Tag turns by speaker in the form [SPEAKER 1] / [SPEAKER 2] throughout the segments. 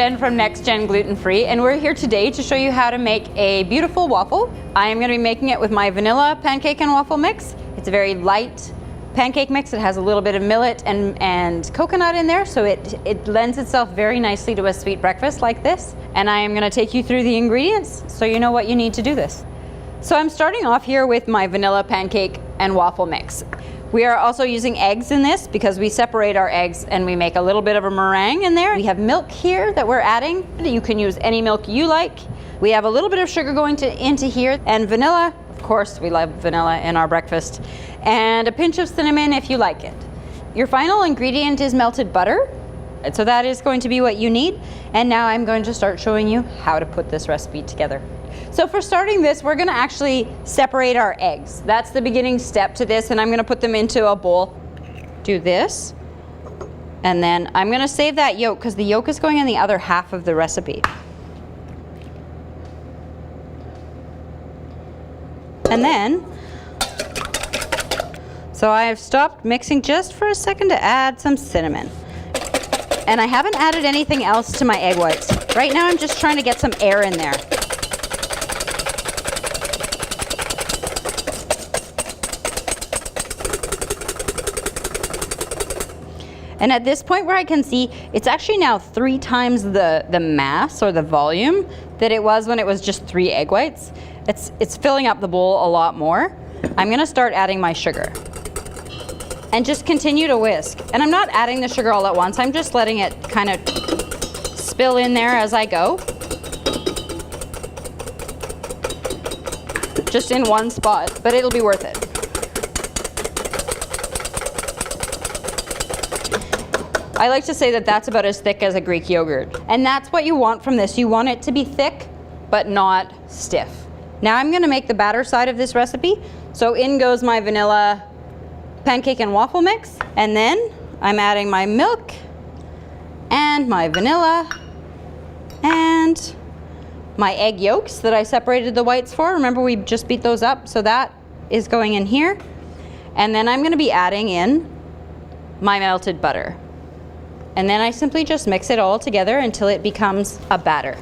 [SPEAKER 1] Jen from NextJen Gluten-Free, and we're here today to show you how to make a beautiful waffle. I am going to be making it with my vanilla pancake and waffle mix. It's a very light pancake mix. It has a little bit of millet and coconut in there, so it lends itself very nicely to a sweet breakfast like this. And I am going to take you through the ingredients so you know what you need to do this. So I'm starting off here with my vanilla pancake and waffle mix. We are also using eggs in this because we separate our eggs and we make a little bit of a meringue in there. We have milk here that we're adding. You can use any milk you like. We have a little bit of sugar going into here, and vanilla. Of course, we love vanilla in our breakfast. And a pinch of cinnamon if you like it. Your final ingredient is melted butter. So that is going to be what you need. And now I'm going to start showing you how to put this recipe together. So for starting this, we're gonna actually separate our eggs. That's the beginning step to this, and I'm gonna put them into a bowl. Do this, and then I'm gonna save that yolk because the yolk is going in the other half of the recipe. And then, so I have stopped mixing just for a second to add some cinnamon. And I haven't added anything else to my egg whites. Right now I'm just trying to get some air in there. And at this point where I can see, it's actually now 3 times the mass or the volume that it was when it was just 3 egg whites. It's filling up the bowl a lot more. I'm gonna start adding my sugar. And just continue to whisk. And I'm not adding the sugar all at once, I'm just letting it kind of spill in there as I go. Just in one spot, but it'll be worth it. I like to say that that's about as thick as a Greek yogurt. And that's what you want from this. You want it to be thick, but not stiff. Now I'm gonna make the batter side of this recipe. So in goes my vanilla pancake and waffle mix. And then I'm adding my milk and my vanilla and my egg yolks that I separated the whites for. Remember, we just beat those up. So that is going in here. And then I'm gonna be adding in my melted butter. And then I simply just mix it all together until it becomes a batter.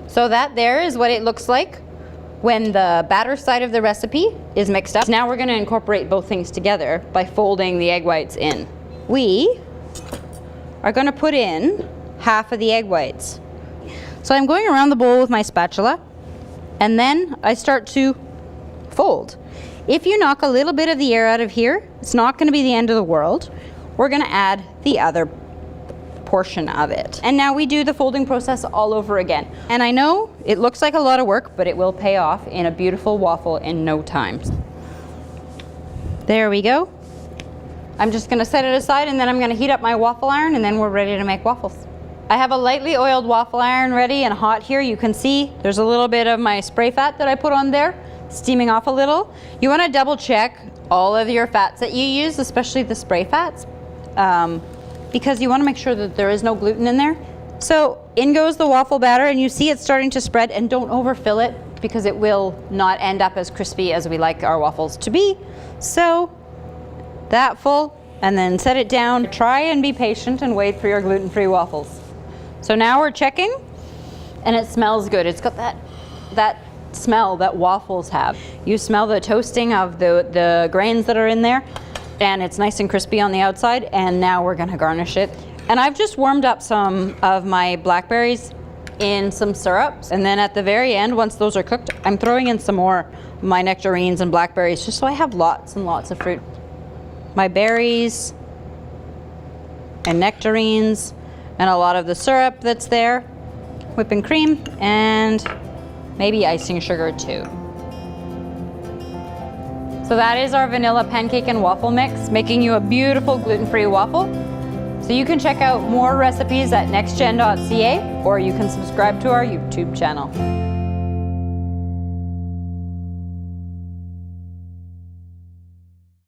[SPEAKER 1] So that there is what it looks like when the batter side of the recipe is mixed up. Now we're gonna incorporate both things together by folding the egg whites in. We are gonna put in half of the egg whites. So I'm going around the bowl with my spatula, and then I start to fold. If you knock a little bit of the air out of here, it's not gonna be the end of the world. We're gonna add the other portion of it. And now we do the folding process all over again. And I know it looks like a lot of work, but it will pay off in a beautiful waffle in no time. There we go. I'm just gonna set it aside, and then I'm gonna heat up my waffle iron, and then we're ready to make waffles. I have a lightly oiled waffle iron ready and hot here. You can see there's a little bit of my spray fat that I put on there, steaming off a little. You wanna double check all of your fats that you use, especially the spray fats. Because you want to make sure that there is no gluten in there. So in goes the waffle batter, and you see it's starting to spread, and don't overfill it because it will not end up as crispy as we like our waffles to be. So that full, and then set it down. Try and be patient and wait for your gluten-free waffles. So now we're checking, and it smells good. It's got that smell that waffles have. You smell the toasting of the grains that are in there. And it's nice and crispy on the outside, and now we're gonna garnish it. And I've just warmed up some of my blackberries in some syrups, and then at the very end, once those are cooked, I'm throwing in some more of my nectarines and blackberries, just so I have lots and lots of fruit. My berries and nectarines and a lot of the syrup that's there, whipping cream, and maybe icing sugar too. So that is our vanilla pancake and waffle mix, making you a beautiful gluten-free waffle. So you can check out more recipes at nextgen.ca, or you can subscribe to our YouTube channel.